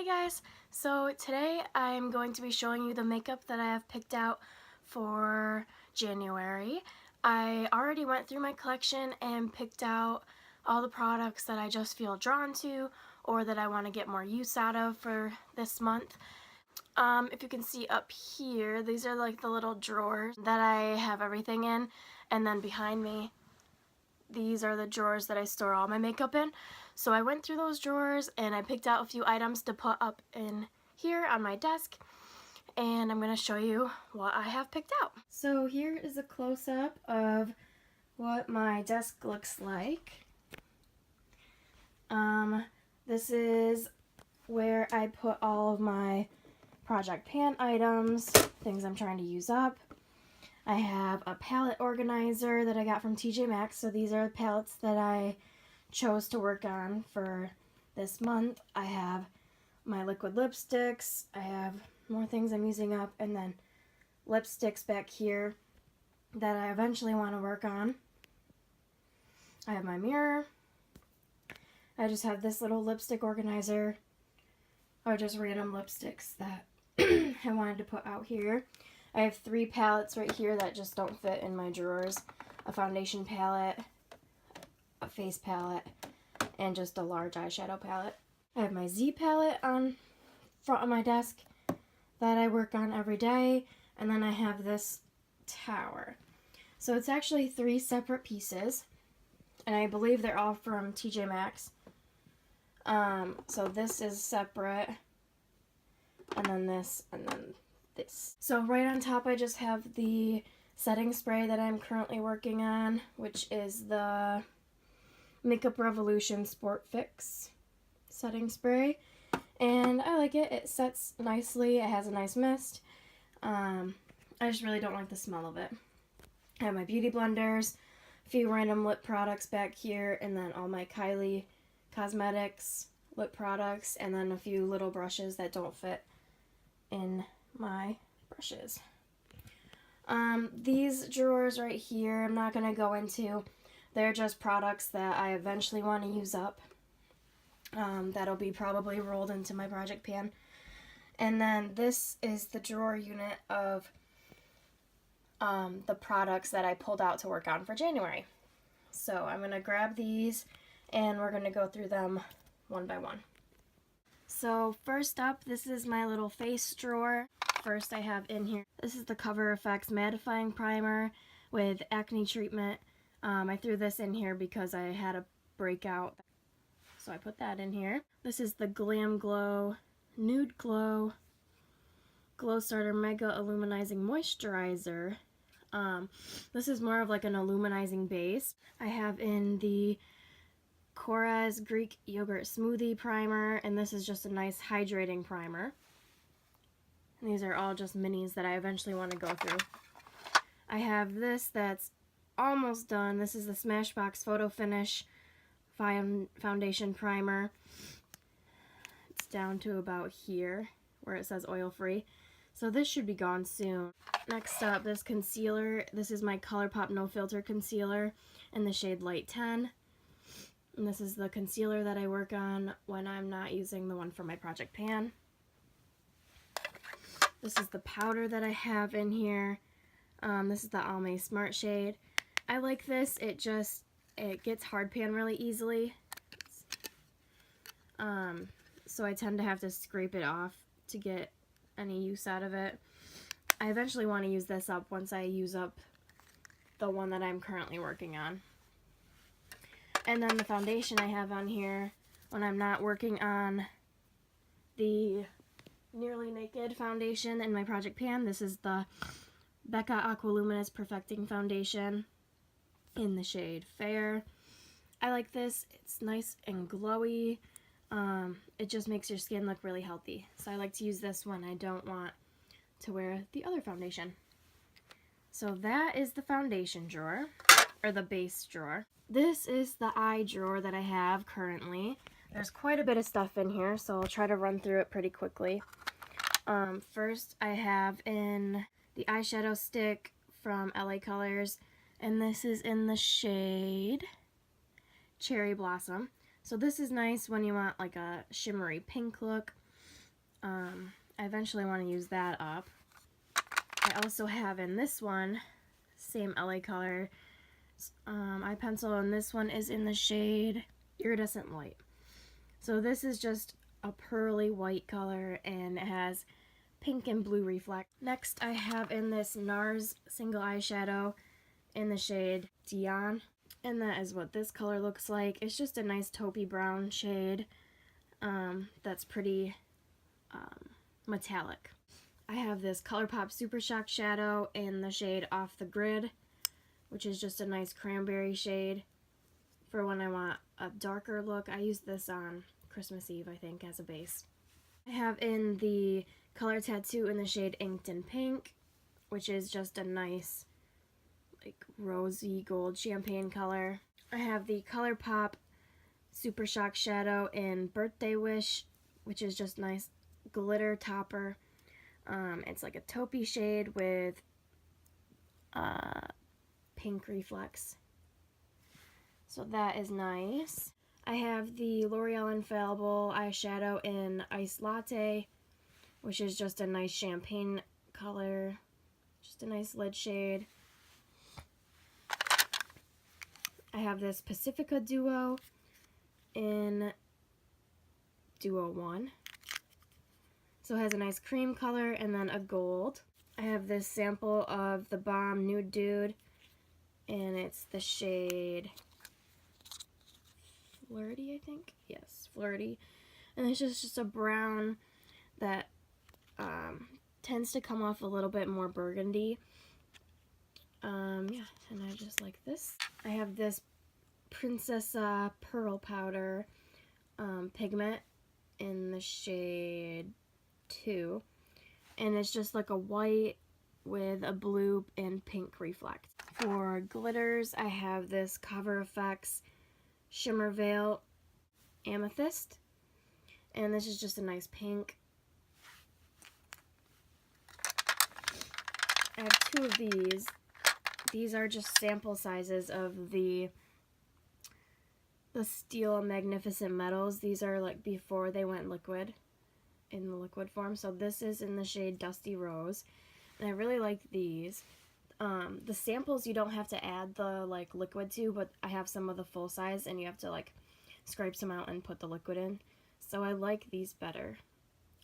Hey guys, so today I'm going to be showing you the makeup that I have picked out for January. I already went through my collection and picked out all the products that I just feel drawn to or that I want to get more use out of for this month. If you can see up here, these are like the little drawers that I have everything in, and then behind me these are the drawers that I store all my makeup in. So I went through those drawers and I picked out a few items to put up in here on my desk, and I'm going to show you what I have picked out. So here is a close-up of what my desk looks like. This is where I put all of my Project Pan items, things I'm trying to use up. I have a palette organizer that I got from TJ Maxx, so these are the palettes that I chose to work on for this month. I have my liquid lipsticks, I have more things I'm using up, and then lipsticks back here that I eventually want to work on. I have my mirror. I just have this little lipstick organizer, or just random lipsticks that I wanted to put out here. I have 3 palettes right here that just don't fit in my drawers. A foundation palette, a face palette, and just a large eyeshadow palette. I have my Z palette on front of my desk that I work on every day, and then I have this tower. So it's actually 3 separate pieces, and I believe they're all from TJ Maxx. So this is separate, and then this, and then this. So right on top I just have the setting spray that I'm currently working on, which is the Makeup Revolution Sport Fix setting spray, and I like it. It sets nicely. It has a nice mist. I just really don't like the smell of it. I have my beauty blenders, a few random lip products back here, and then all my Kylie Cosmetics lip products, and then a few little brushes that don't fit in my brushes. These drawers right here, I'm not going to go into. They're just products that I eventually want to use up. That'll be probably rolled into my Project Pan. And then this is the drawer unit of the products that I pulled out to work on for January. So I'm going to grab these and we're going to go through them one by one. So first up, this is my little face drawer. First I have in here, this is the Cover FX Mattifying Primer with Acne Treatment. I threw this in here because I had a breakout, so I put that in here. This is the Glam Glow Nude Glow Glow Starter Mega Illuminizing Moisturizer. This is more of like an illuminizing base. I have in the Korres Greek Yogurt Smoothie Primer, and this is just a nice hydrating primer. And these are all just minis that I eventually want to go through. I have this that's almost done. This is the Smashbox Photo Finish Foundation Primer. It's down to about here where it says oil free. So this should be gone soon. Next up, this concealer. This is my ColourPop No Filter Concealer in the shade Light 10. And this is the concealer that I work on when I'm not using the one for my Project Pan. This is the powder that I have in here. This is the Almay Smart Shade. I like this. It gets hard pan really easily. So I tend to have to scrape it off to get any use out of it. I eventually want to use this up once I use up the one that I'm currently working on. And then the foundation I have on here when I'm not working on the Nearly Naked foundation in my Project Pan. This is the Becca Aqualuminous Perfecting Foundation in the shade Fair. I like this. It's nice and glowy. It just makes your skin look really healthy. So I like to use this when I don't want to wear the other foundation. So that is the foundation drawer, or the base drawer. This is the eye drawer that I have currently. There's quite a bit of stuff in here, so I'll try to run through it pretty quickly. First I have in the eyeshadow stick from LA Colors, and this is in the shade Cherry Blossom. So this is nice when you want like a shimmery pink look. I eventually want to use that up. I also have in this one, same LA color, eye pencil, and this one is in the shade Iridescent Light. So this is just a pearly white color, and it has pink and blue reflect. Next, I have in this NARS single eyeshadow in the shade Dion, and that is what this color looks like. It's just a nice taupey brown shade that's pretty metallic. I have this ColourPop Super Shock shadow in the shade Off the Grid, which is just a nice cranberry shade for when I want a darker look. I used this on Christmas Eve, I think, as a base. I have in the Color Tattoo in the shade Inked in Pink, which is just a nice like rosy gold champagne color. I have the ColourPop Super Shock shadow in Birthday Wish, which is just nice glitter topper. It's like a taupey shade with pink reflex. So that is nice. I have the L'Oreal Infallible eyeshadow in Ice Latte, which is just a nice champagne color. Just a nice lid shade. I have this Pacifica Duo in Duo 1. So it has a nice cream color and then a gold. I have this sample of the Balm Nude Dude, and it's the shade Flirty, I think. Yes, Flirty. And it's just a brown that tends to come off a little bit more burgundy. Yeah, and I just like this. I have this Princessa Pearl Powder pigment in the shade 2, and it's just like a white with a blue and pink reflect. For glitters, I have this Cover FX Shimmer Veil Amethyst, and this is just a nice pink. I have 2 of these. These are just sample sizes of the Steel Magnificent Metals. These are like before they went liquid, in the liquid form. So this is in the shade Dusty Rose, and I really like these. The samples you don't have to add the like liquid to, but I have some of the full size and you have to like scrape some out and put the liquid in. So I like these better.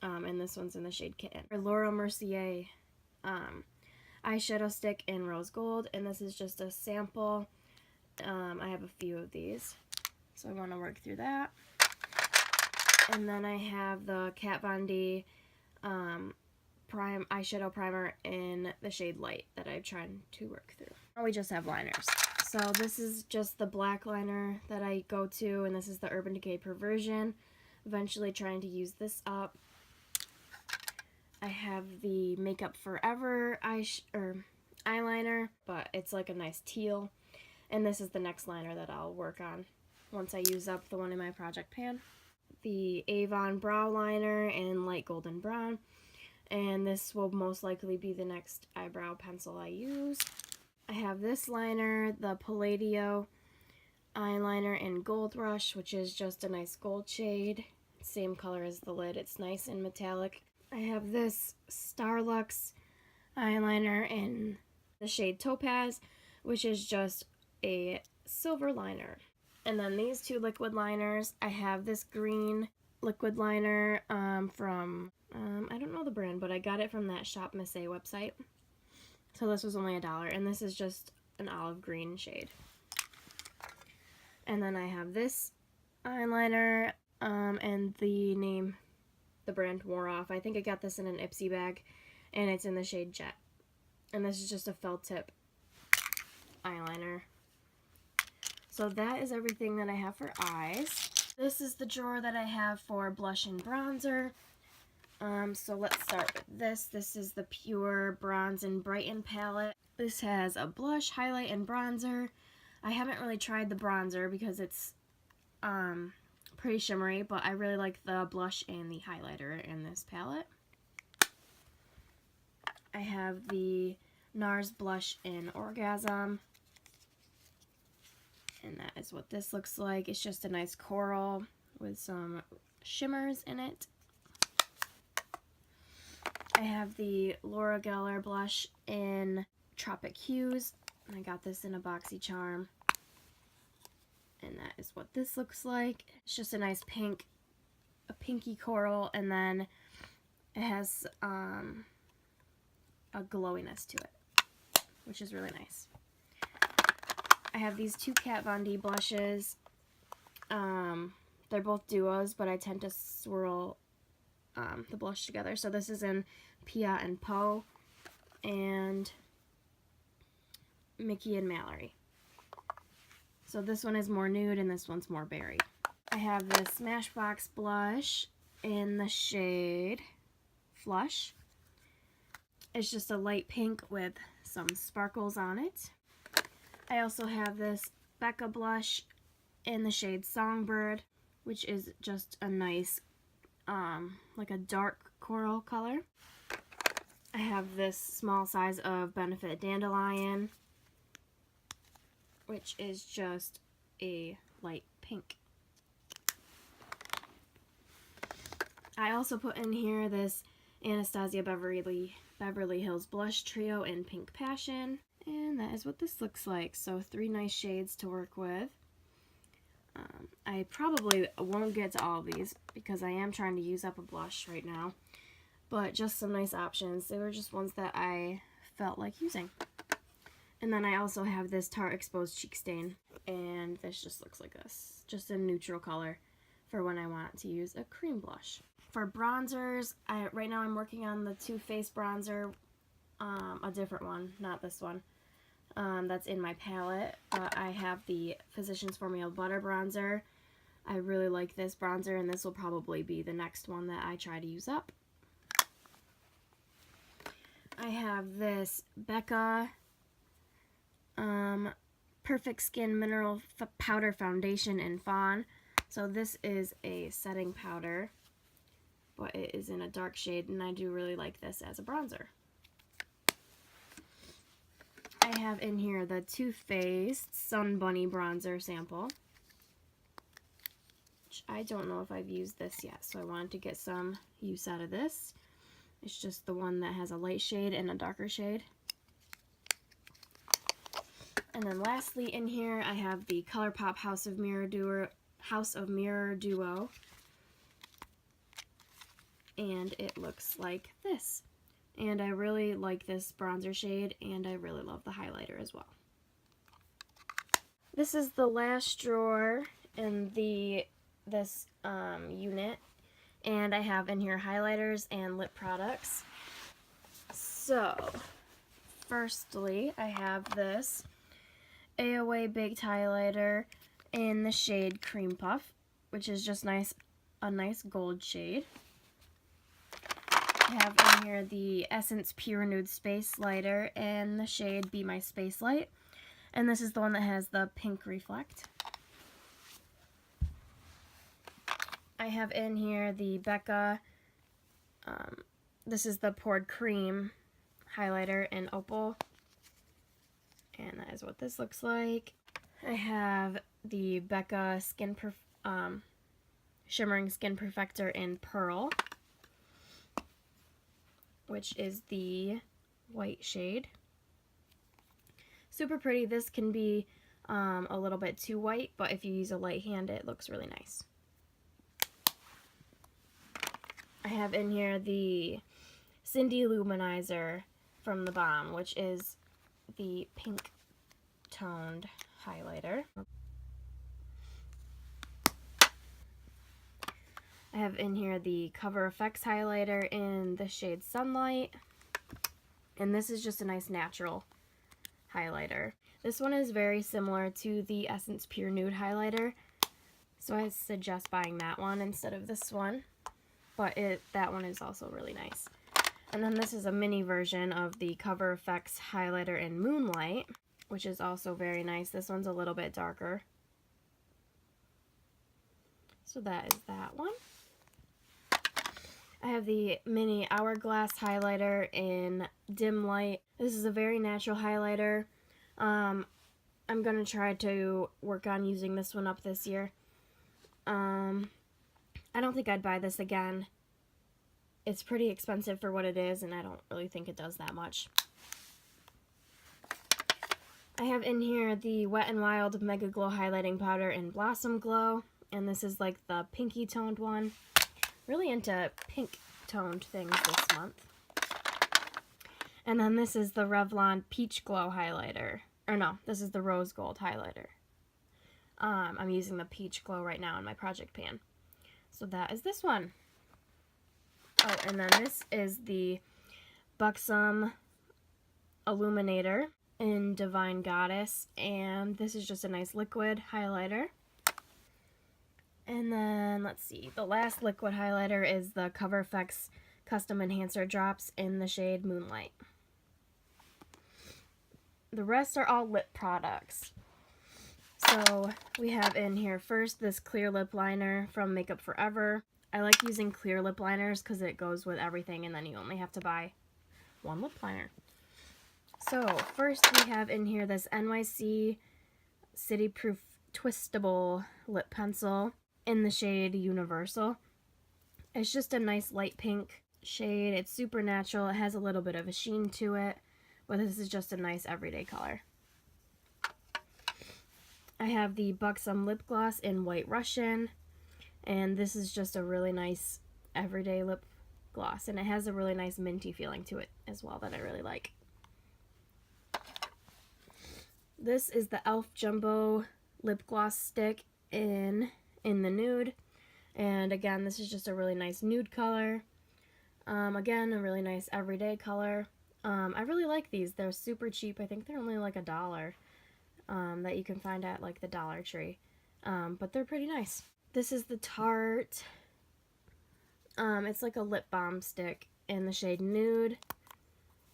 And this one's in the shade Kitten. Laura Mercier eyeshadow stick in Rose Gold, and this is just a sample. I have a few of these, so I want to work through that. And then I have the Kat Von D eyeshadow primer in the shade Light that I'm trying to work through. Now we just have liners. So this is just the black liner that I go to, and this is the Urban Decay Perversion. Eventually trying to use this up. I have the Makeup Forever eyeliner, but it's like a nice teal. And this is the next liner that I'll work on once I use up the one in my project pan. The Avon Brow Liner in Light Golden Brown. And this will most likely be the next eyebrow pencil I use. I have this liner, the Palladio eyeliner in Gold Rush, which is just a nice gold shade. Same color as the lid. It's nice and metallic. I have this Starlux eyeliner in the shade Topaz, which is just a silver liner. And then these 2 liquid liners. I have this green liquid liner from, I don't know the brand, but I got it from that Shop Miss A website. So this was only $1, and this is just an olive green shade. And then I have this eyeliner, and the brand wore off. I think I got this in an Ipsy bag, and it's in the shade Jet. And this is just a felt tip eyeliner. So that is everything that I have for eyes. This is the drawer that I have for blush and bronzer. So let's start with this. This is the Pure Bronze and Brighten palette. This has a blush, highlight, and bronzer. I haven't really tried the bronzer because it's pretty shimmery, but I really like the blush and the highlighter in this palette. I have the NARS blush in Orgasm, and that is what this looks like. It's just a nice coral with some shimmers in it. I have the Laura Geller blush in Tropic Hues. I got this in a BoxyCharm. And that is what this looks like. It's just a nice pink, a pinky coral, and then it has a glowiness to it, which is really nice. I have these two Kat Von D blushes. They're both duos, but I tend to swirl the blush together. So this is in Pia and Poe, and Mickey and Mallory. So this one is more nude, and this one's more berry. I have this Smashbox blush in the shade Flush. It's just a light pink with some sparkles on it. I also have this Becca blush in the shade Songbird, which is just a nice, like a dark coral color. I have this small size of Benefit Dandelion, which is just a light pink. I also put in here this Anastasia Beverly Hills Blush Trio in Pink Passion, and that is what this looks like. So 3 nice shades to work with. I probably won't get to all of these because I am trying to use up a blush right now, but just some nice options. They were just ones that I felt like using. And then I also have this Tarte Exposed Cheek Stain, and this just looks like this. Just a neutral color for when I want to use a cream blush. For bronzers, right now I'm working on the Too Faced bronzer, a different one, not this one. That's in my palette. I have the Physicians Formula Butter Bronzer. I really like this bronzer, and this will probably be the next one that I try to use up. I have this Becca Perfect Skin Mineral Powder Foundation in Fawn. So this is a setting powder, but it is in a dark shade, and I do really like this as a bronzer. I have in here the Too Faced Sun Bunny Bronzer sample, which I don't know if I've used this yet, so I wanted to get some use out of this. It's just the one that has a light shade and a darker shade. And then lastly in here I have the ColourPop House of Mirror Duo, and it looks like this. And I really like this bronzer shade, and I really love the highlighter as well. This is the last drawer in this unit, and I have in here highlighters and lip products. So, firstly, I have this AOA Baked Highlighter in the shade Cream Puff, which is just a nice gold shade. I have in here the Essence Pure Nude Space Lighter in the shade Be My Space Light, and this is the one that has the pink reflect. I have in here the Becca, this is the Poured Cream highlighter in Opal, and that is what this looks like. I have the Becca Shimmering Skin Perfector in Pearl, which is the white shade. Super pretty. This can be a little bit too white, but if you use a light hand, it looks really nice. I have in here the Cindy Luminizer from The Balm, which is the pink toned highlighter. I have in here the Cover FX highlighter in the shade Sunlight, and this is just a nice natural highlighter. This one is very similar to the Essence Pure Nude highlighter, so I suggest buying that one instead of this one, but that one is also really nice. And then this is a mini version of the Cover FX highlighter in Moonlight, which is also very nice. This one's a little bit darker. So that is that one. I have the mini Hourglass highlighter in Dim Light. This is a very natural highlighter. I'm going to try to work on using this one up this year. I don't think I'd buy this again it's pretty expensive for what it is, and I don't really think it does that much. I have in here the Wet n Wild Mega Glow Highlighting Powder in Blossom Glow, and this is like the pinky toned one. Really into pink toned things this month. And then this is the Revlon Peach Glow Highlighter. Or no, this is the Rose Gold Highlighter. I'm using the Peach Glow right now in my project pan. So that is this one. Oh, and then this is the Buxom Illuminator in Divine Goddess. And this is just a nice liquid highlighter. And then, let's see, the last liquid highlighter is the Cover FX Custom Enhancer Drops in the shade Moonlight. The rest are all lip products. So we have in here first this clear lip liner from Makeup Forever. I like using clear lip liners because it goes with everything and then you only have to buy one lip liner. So first we have in here this NYC City Proof Twistable Lip Pencil in the shade Universal. It's just a nice light pink shade. It's super natural. It has a little bit of a sheen to it, but this is just a nice everyday color. I have the Buxom Lip Gloss in White Russian, and this is just a really nice everyday lip gloss, and it has a really nice minty feeling to it as well that I really like. This is the e.l.f. Jumbo Lip Gloss Stick in the nude, and again, this is just a really nice nude color. Again, a really nice everyday color. I really like these. They're super cheap. I think they're only like $1 that you can find at like the Dollar Tree, but they're pretty nice. This is the Tarte. It's like a lip balm stick in the shade Nude.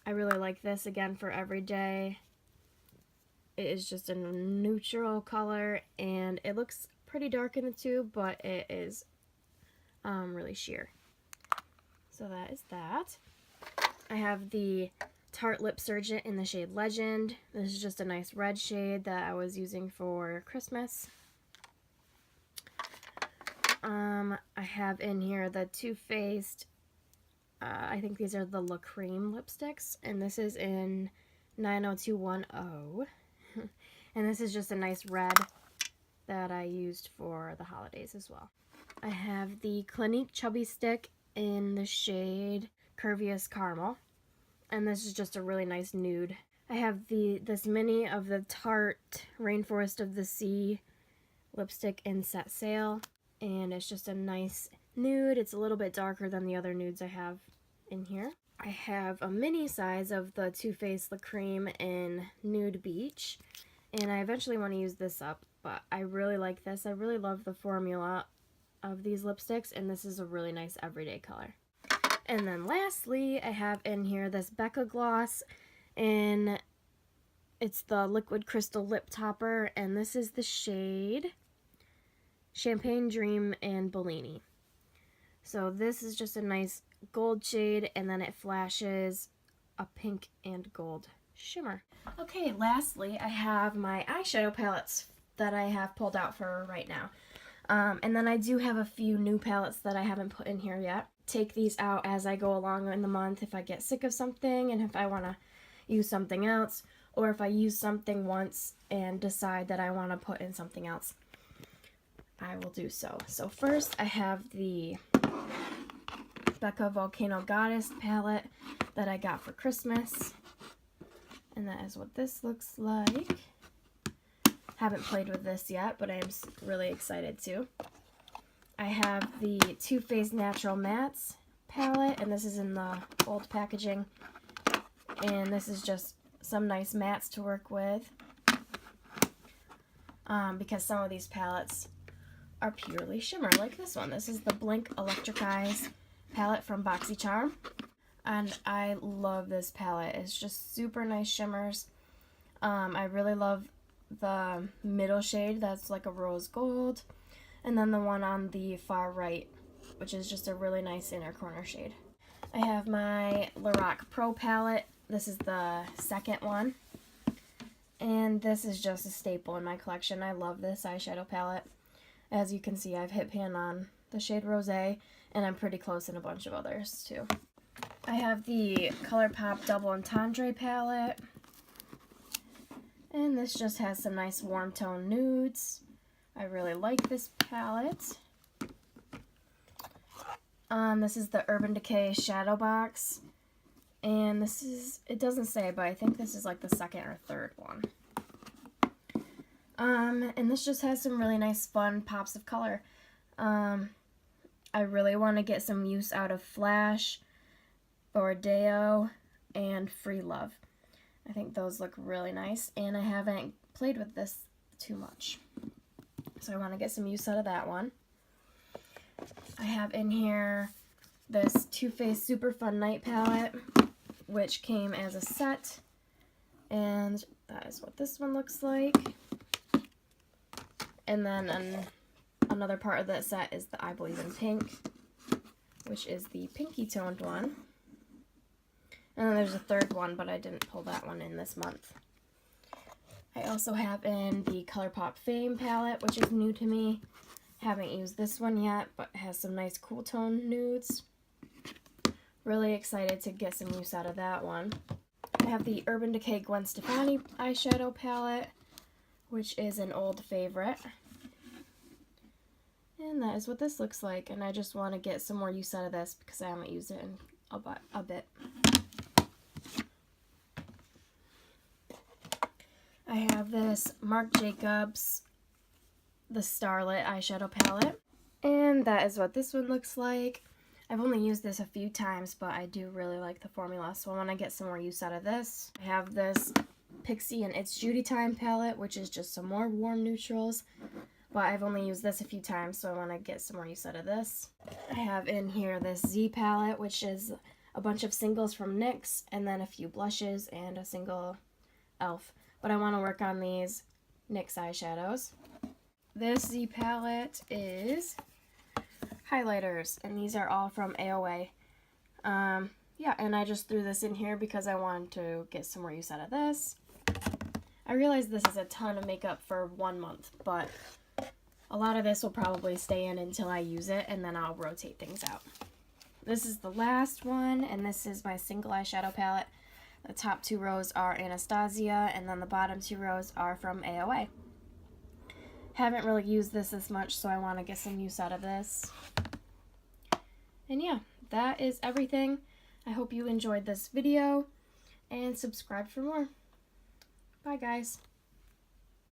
I really like this, again, for everyday. It is just a neutral color, and it looks pretty dark in the tube, but it is really sheer. So that is that. I have the Tarte Lip Surgent in the shade Legend. This is just a nice red shade that I was using for Christmas. I have in here the Too Faced, I think these are the La Creme lipsticks, and this is in 90210. And this is just a nice red that I used for the holidays as well. I have the Clinique Chubby Stick in the shade Curvious Caramel, and this is just a really nice nude. I have this mini of the Tarte Rainforest of the Sea lipstick in Set Sail, and it's just a nice nude. It's a little bit darker than the other nudes I have in here. I have a mini size of the Too Faced La Creme in Nude Beach, and I eventually want to use this up, but I really like this. I really love the formula of these lipsticks, and this is a really nice everyday color. And then lastly, I have in here this Becca gloss, and it's the Liquid Crystal Lip Topper, and this is the shade Champagne Dream and Bellini. So this is just a nice gold shade, and then it flashes a pink and gold shimmer. Okay, lastly, I have my eyeshadow palettes that I have pulled out for right now. And then I do have a few new palettes that I haven't put in here yet. Take these out as I go along in the month if I get sick of something and if I want to use something else, or if I use something once and decide that I want to put in something else, I will do so. So first I have the Becca Volcano Goddess palette that I got for Christmas, and that is what this looks like. Haven't played with this yet, but I'm really excited to. I have the Too Faced Natural Mattes palette, and this is in the old packaging, and this is just some nice mattes to work with, because some of these palettes are purely shimmer, like this one. This is the Blink Electric Eyes palette from BoxyCharm, and I love this palette. It's just super nice shimmers. I really love the middle shade that's like a rose gold, and then the one on the far right, which is just a really nice inner corner shade. I have my Lorac Pro palette. This is the second one, and this is just a staple in my collection. I love this eyeshadow palette. As you can see, I've hit pan on the shade Rosé, and I'm pretty close in a bunch of others too. I have the ColourPop Double Entendre palette, and this just has some nice warm tone nudes. I really like this palette. This is the Urban Decay Shadow Box, and this is, it doesn't say, but I think this is like the second or third one. And this just has some really nice fun pops of color. I really want to get some use out of Flash, Bordeaux, and Free Love. I think those look really nice, and I haven't played with this too much, so I want to get some use out of that one. I have in here this Too Faced Super Fun Night palette, which came as a set, and that is what this one looks like. And then another part of that set is the I Believe in Pink, which is the pinky toned one. And then there's a third one, but I didn't pull that one in this month. I also have in the ColourPop Fame palette, which is new to me. Haven't used this one yet, but has some nice cool tone nudes. Really excited to get some use out of that one. I have the Urban Decay Gwen Stefani eyeshadow palette, which is an old favorite. And that is what this looks like, and I just want to get some more use out of this because I haven't used it in a bit. I have this Marc Jacobs the Starlit eyeshadow palette, and that is what this one looks like. I've only used this a few times, but I do really like the formula, so I want to get some more use out of this. I have this Pixie and It's Judy Time palette, which is just some more warm neutrals, but I've only used this a few times, so I want to get some more use out of this. I have in here this Z palette, which is a bunch of singles from NYX, and then a few blushes and a single e.l.f. But I want to work on these NYX eyeshadows. This Z palette is highlighters, and these are all from AOA. Yeah, and I just threw this in here because I wanted to get some more use out of this. I realize this is a ton of makeup for 1 month, but a lot of this will probably stay in until I use it, and then I'll rotate things out. This is the last one, and this is my single eyeshadow palette. The top 2 rows are Anastasia, and then the bottom 2 rows are from AOA. Haven't really used this much, so I want to get some use out of this. And yeah, that is everything. I hope you enjoyed this video, and subscribe for more. Bye, guys.